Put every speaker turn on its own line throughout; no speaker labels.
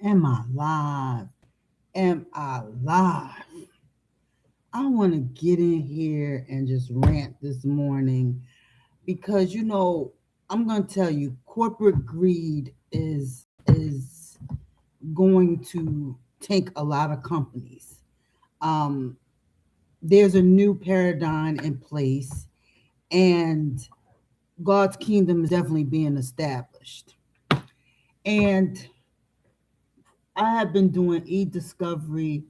Am I live? Am I live? I want to get in here and just rant this morning because I'm going to tell you corporate greed is going to take a lot of companies. Um there's a new paradigm in place, and God's kingdom is definitely being established. And I have been doing eDiscovery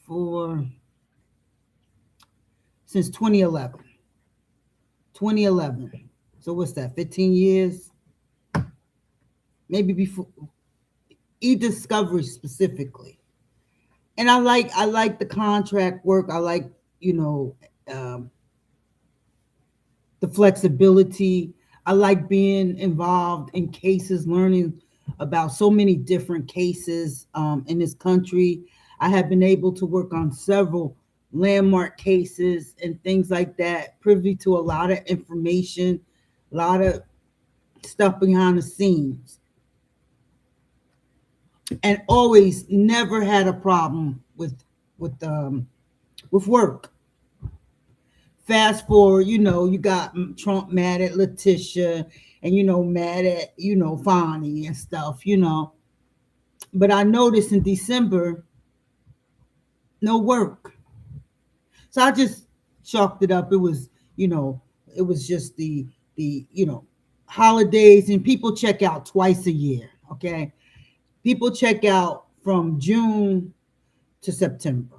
for since 2011. 2011. So what's that? 15 years? Maybe before eDiscovery specifically. And I like the contract work. I like, you know, um, the flexibility. I like being involved in cases, learning about so many different cases in this country. I have been able to work on several landmark cases and things like that, privy to a lot of information, a lot of stuff behind the scenes, and always never had a problem with with work. Fast forward, you got Trump mad at Letitia, and mad at Fonnie and stuff. But I noticed in December, no work, so I just chalked it up. It was just the holidays, and people check out twice a year. Okay, people check out from June to September.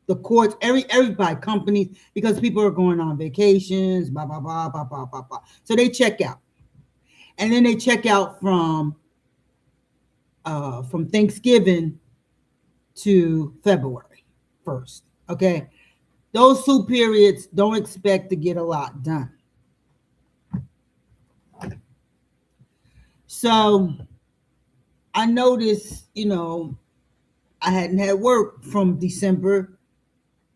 The courts, everybody, companies, because people are going on vacations, blah blah blah blah blah blah blah. So they check out, and then they check out from Thanksgiving to February 1st. Okay, those two periods don't expect to get a lot done. So I noticed, I hadn't had work from December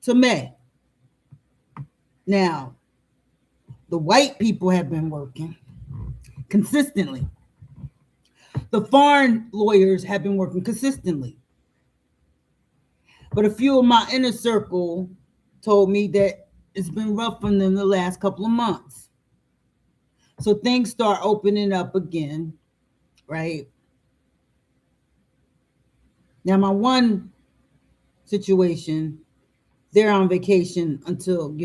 to May. Now, the white people have been working consistently. The foreign lawyers have been working consistently. But a few of my inner circle told me that it's been rough for them the last couple of months. So things start opening up again, right? Now, my one situation, they're on vacation until,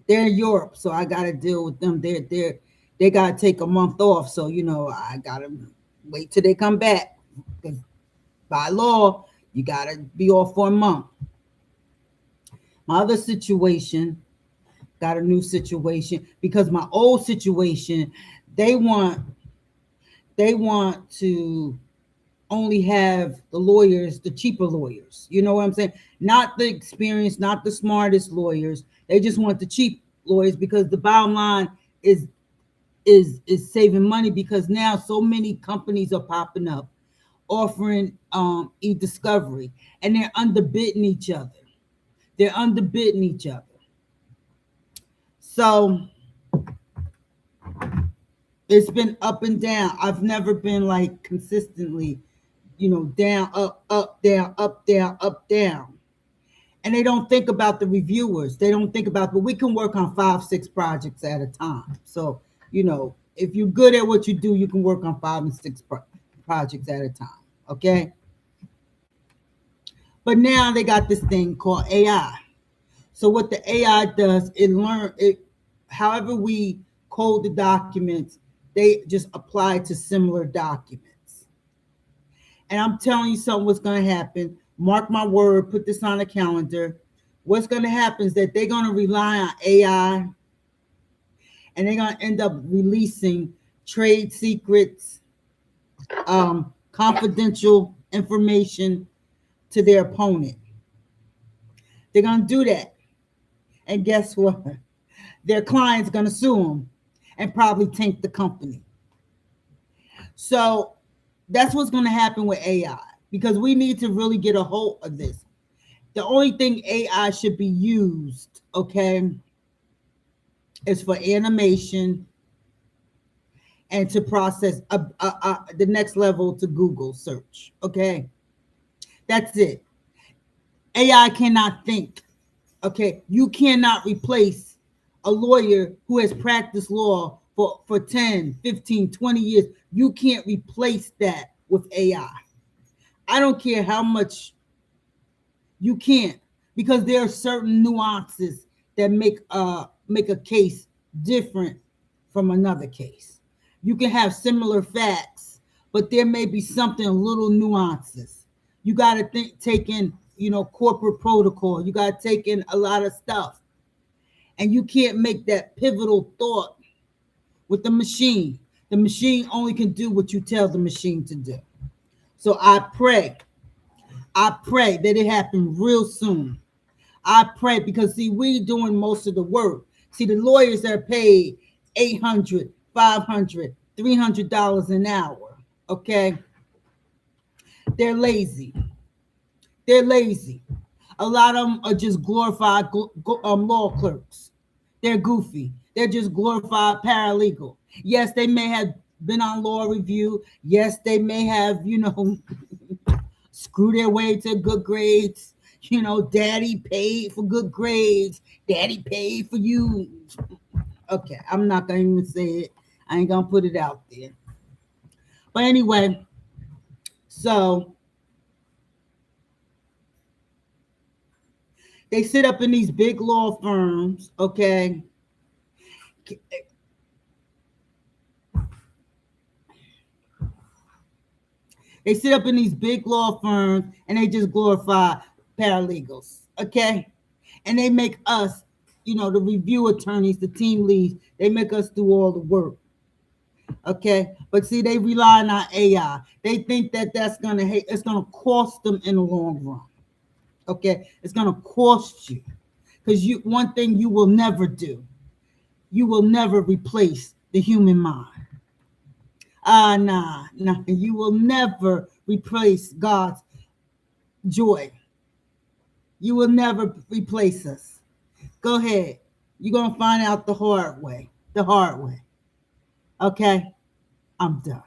they're in Europe, so I got to deal with them. They got to take a month off, so I got to wait till they come back, because by law you got to be off for a month. My other situation, got a new situation, because my old situation, they want to only have the lawyers, the cheaper lawyers. You know what I'm saying? Not the experienced, not the smartest lawyers. They just want the cheap lawyers, because the bottom line is saving money, because now so many companies are popping up offering eDiscovery, and they're underbidding each other. They're underbidding each other. So it's been up and down. I've never been like consistently, down, up, down, up, down, up, down. And they don't think about the reviewers. They don't think about, but we can work on 5, 6 projects at a time. So, if you're good at what you do, you can work on 5 and 6 projects at a time. Okay. But now they got this thing called AI. So what the AI does, however we code the documents, they just apply to similar documents. And I'm telling you something, what's going to happen. Mark my word, put this on the calendar. What's going to happen is that they're going to rely on AI, and they're going to end up releasing trade secrets, confidential information to their opponent. They're going to do that. And guess what? Their client's going to sue them and probably tank the company. So that's what's going to happen with AI, because we need to really get a hold of this. The only thing AI should be used, okay, is for animation and to process the next level to Google search. Okay, that's it. AI cannot think. Okay, you cannot replace a lawyer who has practiced law for 10, 15, 20 years. You can't replace that with AI. I don't care how much you can't, because there are certain nuances that make a case different from another case. You can have similar facts, but there may be something little nuances. You got to take in, corporate protocol. You got to take in a lot of stuff, and you can't make that pivotal thought with the machine. The machine only can do what you tell the machine to do. So I pray that it happen real soon. I pray, because see, we doing most of the work. See, the lawyers are paid 800, 500, $300 an hour. Okay, they're lazy. They're lazy. A lot of them are just glorified law clerks. They're goofy. They're just glorified paralegal. Yes, they may have been on law review. Yes, they may have, screw their way to good grades. Daddy paid for good grades. Daddy paid for you. Okay, I'm not going to even say it. I ain't going to put it out there. But anyway, so they sit up in these big law firms, okay? They sit up in these big law firms and they just glorify paralegals, okay? And they make us, the review attorneys, the team leads, they make us do all the work, okay? But see, they rely on our AI. They think that it's gonna cost them in the long run, okay? It's gonna cost you, because one thing you will never do, you will never replace the human mind. Nah. You will never replace God's joy. You will never replace us. Go ahead. You're going to find out the hard way. Okay? I'm done.